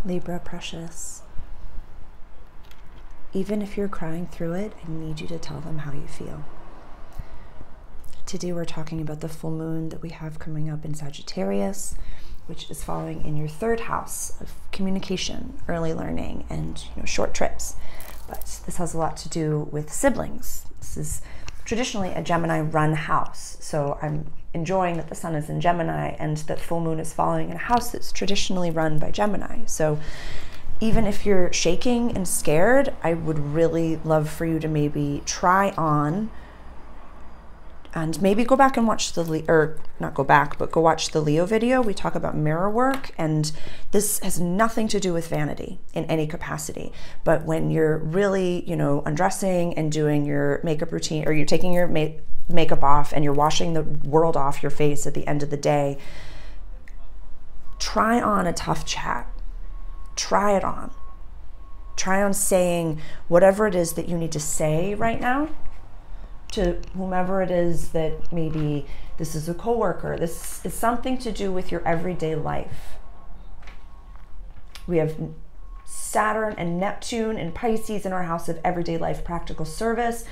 Libra precious. Even if you're crying through it, I need you to tell them how you feel. Today we're talking about the full moon that we have coming up in Sagittarius, which is falling in your 3rd house of communication, early learning, and short trips. But this has a lot to do with siblings. This is traditionally a Gemini run house. So I'm enjoying that the sun is in Gemini and that full moon is falling in a house that's traditionally run by Gemini. So even if you're shaking and scared, I would really love for you to maybe try on and maybe go back and watch go watch the Leo video. We talk about mirror work, and this has nothing to do with vanity in any capacity. But when you're really, undressing and doing your makeup routine, or you're taking your makeup off and you're washing the world off your face at the end of the day, try on a tough chat. Try it on. Try on saying whatever it is that you need to say right now to whomever it is, that maybe this is a coworker. This is something to do with your everyday life. We have Saturn and Neptune and Pisces in our house of everyday life practical service.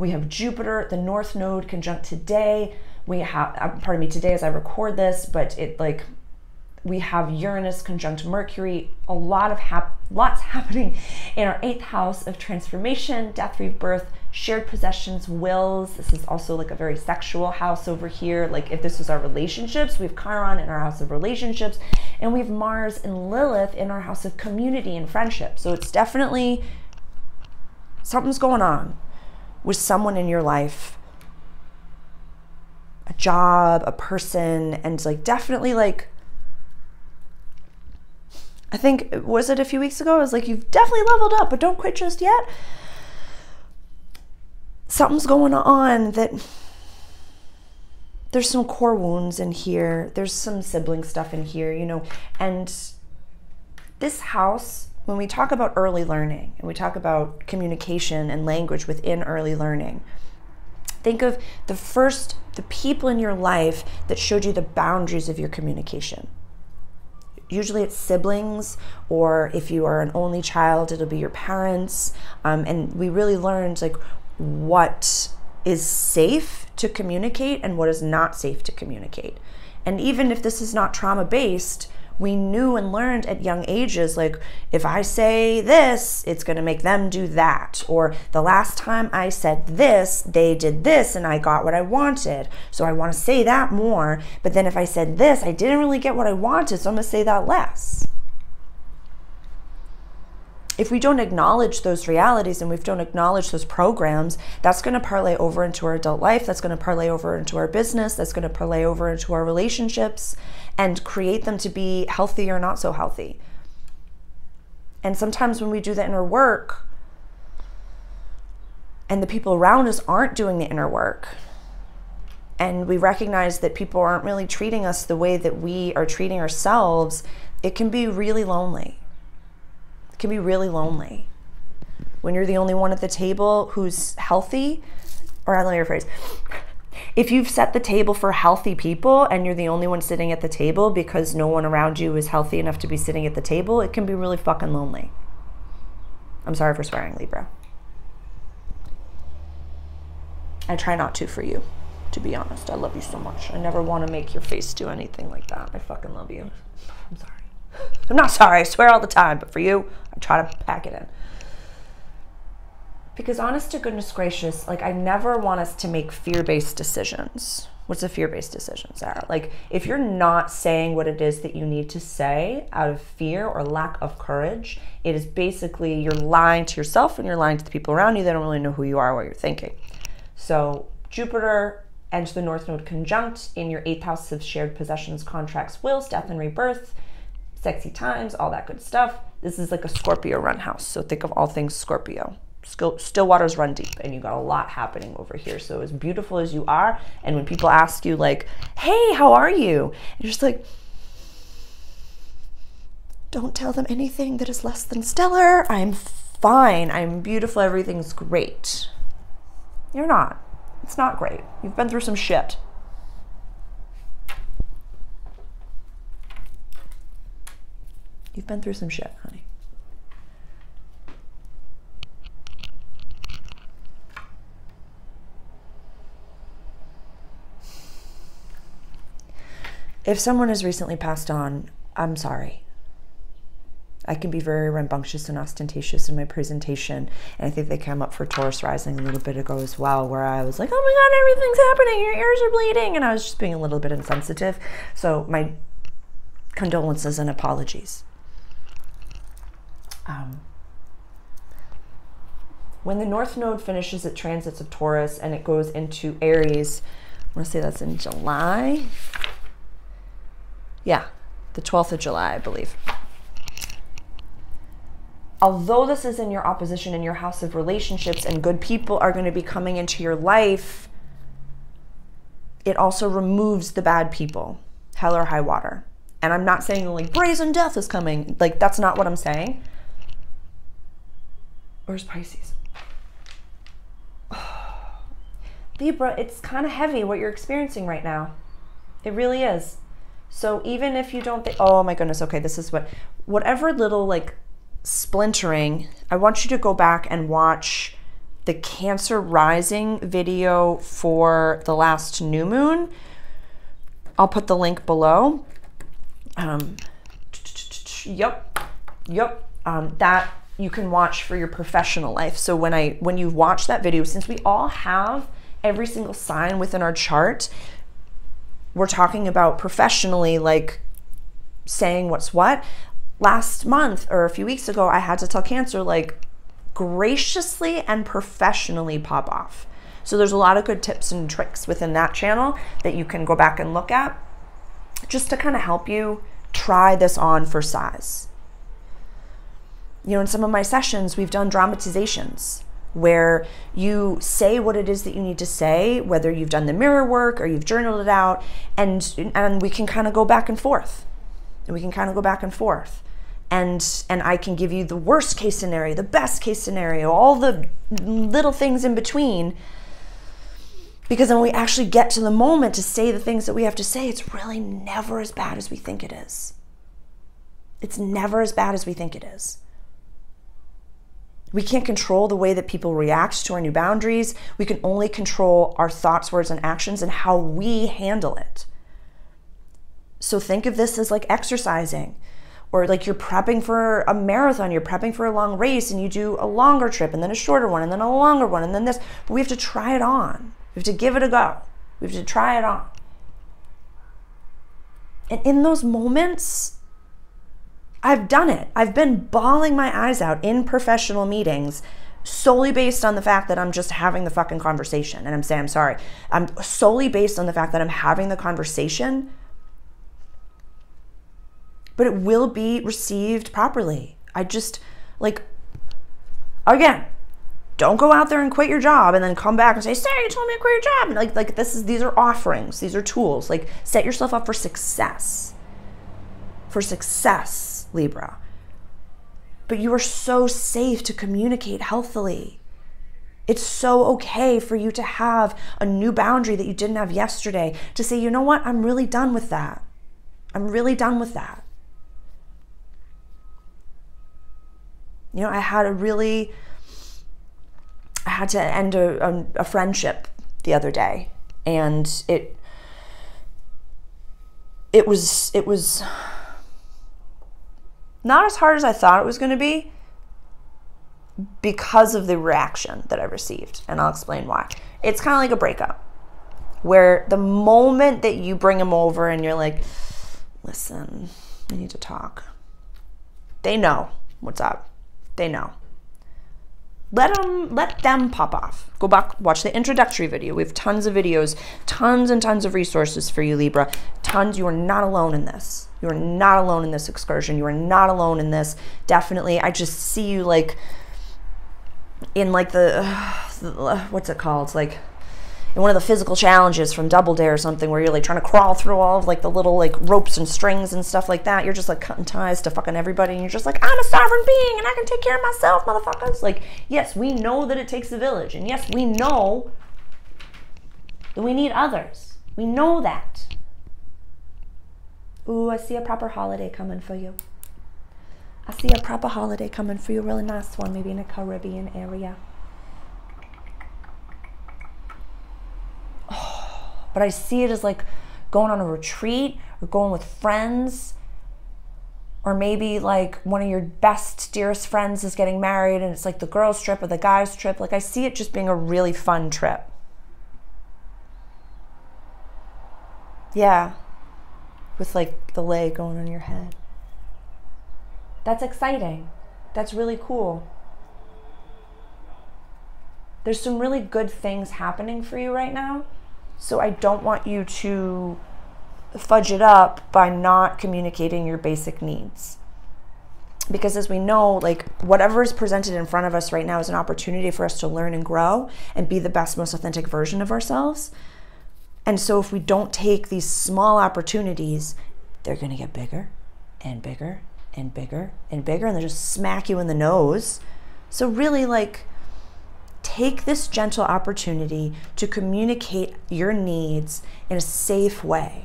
We have Jupiter, the North Node conjunct today. We have, today as I record this, but we have Uranus conjunct Mercury, lots happening in our 8th house of transformation, death, rebirth, shared possessions, wills. This is also like a very sexual house over here. Like if this was our relationships, we have Chiron in our house of relationships, and we have Mars and Lilith in our house of community and friendship. So it's definitely something's going on with someone in your life, a job, a person, and definitely I think, was it a few weeks ago? I was like, you've definitely leveled up, but don't quit just yet. Something's going on that there's some core wounds in here. There's some sibling stuff in here, and this house, when we talk about early learning and we talk about communication and language within early learning, think of the people in your life that showed you the boundaries of your communication. Usually it's siblings, or if you are an only child, it'll be your parents. And we really learned what is safe to communicate and what is not safe to communicate. And even if this is not trauma-based, we knew and learned at young ages, if I say this, it's going to make them do that. Or the last time I said this, they did this and I got what I wanted. So I want to say that more. But then if I said this, I didn't really get what I wanted, so I'm going to say that less. If we don't acknowledge those realities and we don't acknowledge those programs, that's going to parlay over into our adult life. That's going to parlay over into our business. That's going to parlay over into our relationships and create them to be healthy or not so healthy. And sometimes when we do the inner work and the people around us aren't doing the inner work, and we recognize that people aren't really treating us the way that we are treating ourselves, it can be really lonely. It can be really lonely when you're the only one at the table who's healthy. Or let me rephrase. If you've set the table for healthy people and you're the only one sitting at the table because no one around you is healthy enough to be sitting at the table, it can be really fucking lonely. I'm sorry for swearing, Libra. I try not to for you, to be honest. I love you so much. I never want to make your face do anything like that. I fucking love you. I'm sorry. I'm not sorry. I swear all the time. But for you, I try to pack it in. Because honest to goodness gracious, I never want us to make fear-based decisions. What's a fear-based decision, Sarah? If you're not saying what it is that you need to say out of fear or lack of courage, it is basically you're lying to yourself and you're lying to the people around you. They don't really know who you are or what you're thinking. So Jupiter and the North Node conjunct in your 8th house of shared possessions, contracts, wills, death and rebirth, sexy times, all that good stuff. This is like a Scorpio run house. So think of all things Scorpio. Still waters run deep, and you got a lot happening over here. So as beautiful as you are, and when people ask you hey, how are you? You're just don't tell them anything that is less than stellar. I'm fine. I'm beautiful. Everything's great. You're not. It's not great. You've been through some shit. You've been through some shit, honey. If someone has recently passed on, I'm sorry. I can be very rambunctious and ostentatious in my presentation. And I think they came up for Taurus rising a little bit ago as well, where I was like, oh my God, everything's happening. Your ears are bleeding. And I was just being a little bit insensitive. So my condolences and apologies. When the North Node finishes its transits of Taurus and it goes into Aries, I want to say that's in July. Yeah, the 12th of July, I believe. Although this is in your opposition in your house of relationships and good people are going to be coming into your life, it also removes the bad people, hell or high water. And I'm not saying like brazen death is coming. Like, that's not what I'm saying. Where's Pisces? Libra, it's kind of heavy what you're experiencing right now. It really is. So even if you don't think, oh my goodness, okay, this is whatever little like splintering, I want you to go back and watch the Cancer rising video for the last new moon. I'll put the link below. That you can watch for your professional life. So when you watch that video, since we all have every single sign within our chart, we're talking about professionally, like saying what's what. Last month or a few weeks ago, I had to tell Cancer, like, graciously and professionally pop off. So there's a lot of good tips and tricks within that channel that you can go back and look at just to kind of help you try this on for size. You know, in some of my sessions, we've done dramatizations where you say what it is that you need to say, whether you've done the mirror work or you've journaled it out, and we can kind of go back and forth. And we can kind of go back and forth. And I can give you the worst case scenario, the best case scenario, all the little things in between. Because when we actually get to the moment to say the things that we have to say, it's really never as bad as we think it is. It's never as bad as we think it is. We can't control the way that people react to our new boundaries. We can only control our thoughts, words, and actions and how we handle it. So think of this as like exercising, or like you're prepping for a marathon, you're prepping for a long race, and you do a longer trip and then a shorter one and then a longer one and then this. But we have to try it on. We have to give it a go. We have to try it on. And in those moments, I've done it. I've been bawling my eyes out in professional meetings solely based on the fact that I'm just having the fucking conversation. And I'm saying, I'm sorry. I'm solely based on the fact that I'm having the conversation, but it will be received properly. I just, like, again, don't go out there and quit your job and then come back and say, Sarah, you told me to quit your job. And like these are offerings. These are tools. Like, set yourself up for success. For success, Libra. But you are so safe to communicate healthily. It's so okay for you to have a new boundary that you didn't have yesterday, to say, you know what, I'm really done with that. I'm really done with that. You know, I had to end a friendship the other day, and it was not as hard as I thought it was going to be because of the reaction that I received, and I'll explain why. It's kind of like a breakup, where the moment that you bring them over and you're like, listen, we need to talk, they know what's up. They know. Let them pop off. Go back, watch the introductory video. We have tons of videos, tons and tons of resources for you, Libra. Tons. You are not alone in this. You are not alone in this excursion. You are not alone in this. Definitely. I just see you like in like the what's it called? It's like in one of the physical challenges from Double Dare or something, where you're like trying to crawl through all of like the little like ropes and strings and stuff like that. You're just like cutting ties to fucking everybody, and you're just like, I'm a sovereign being and I can take care of myself, motherfuckers. Like, yes, we know that it takes a village, and yes, we know that we need others. We know that. Ooh, I see a proper holiday coming for you. I see a proper holiday coming for you, a really nice one, maybe in a Caribbean area. Oh, but I see it as like going on a retreat or going with friends, or maybe like one of your best, dearest friends is getting married and it's like the girls' trip or the guys' trip. Like I see it just being a really fun trip. Yeah, with like the lei going on your head. That's exciting. That's really cool. There's some really good things happening for you right now. So I don't want you to fudge it up by not communicating your basic needs. Because as we know, like whatever is presented in front of us right now is an opportunity for us to learn and grow and be the best, most authentic version of ourselves. And so if we don't take these small opportunities, they're going to get bigger and bigger and bigger and bigger, and they'll just smack you in the nose. So really, like, take this gentle opportunity to communicate your needs in a safe way.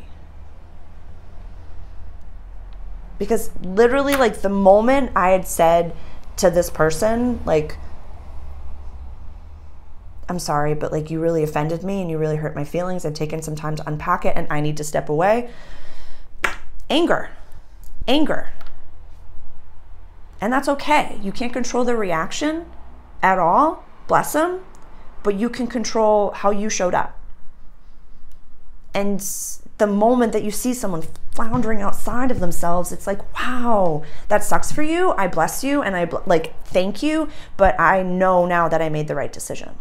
Because literally, like, the moment I had said to this person, like, I'm sorry, but like you really offended me and you really hurt my feelings. I've taken some time to unpack it and I need to step away. Anger. And that's okay. You can't control the reaction at all. Bless them. But you can control how you showed up. And the moment that you see someone floundering outside of themselves, it's like, wow, that sucks for you. I bless you and thank you. But I know now that I made the right decision.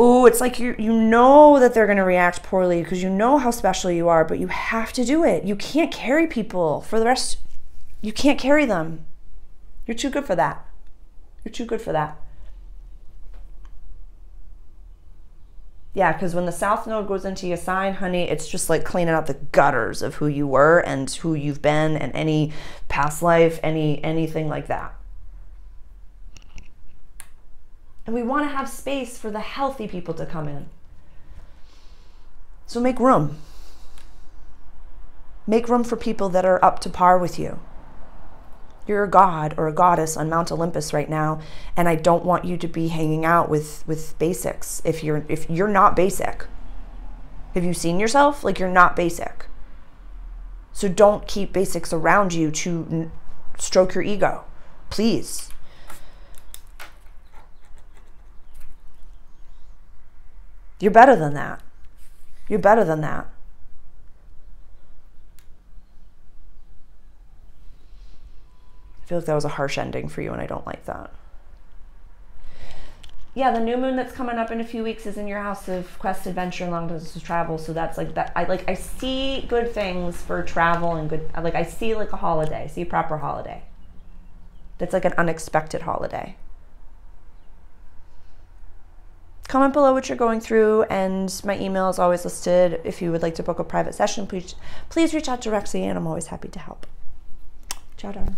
Oh, it's like you know that they're going to react poorly because you know how special you are, but you have to do it. You can't carry people for the rest. You can't carry them. You're too good for that. You're too good for that. Yeah, because when the South Node goes into your sign, honey, it's just like cleaning out the gutters of who you were and who you've been and any past life, anything like that. And we want to have space for the healthy people to come in. So make room. Make room for people that are up to par with you. You're a god or a goddess on Mount Olympus right now, and I don't want you to be hanging out with basics. If you're not basic. Have you seen yourself? Like, you're not basic. So don't keep basics around you to stroke your ego. Please. You're better than that. You're better than that. I feel like that was a harsh ending for you, and I don't like that. Yeah, the new moon that's coming up in a few weeks is in your house of quest, adventure, and long distance travel. So that's like that. I see good things for travel and good. I see like a holiday. I see a proper holiday. That's like an unexpected holiday. Comment below what you're going through, and my email is always listed. If you would like to book a private session, please reach out directly, and I'm always happy to help. Ciao, darling.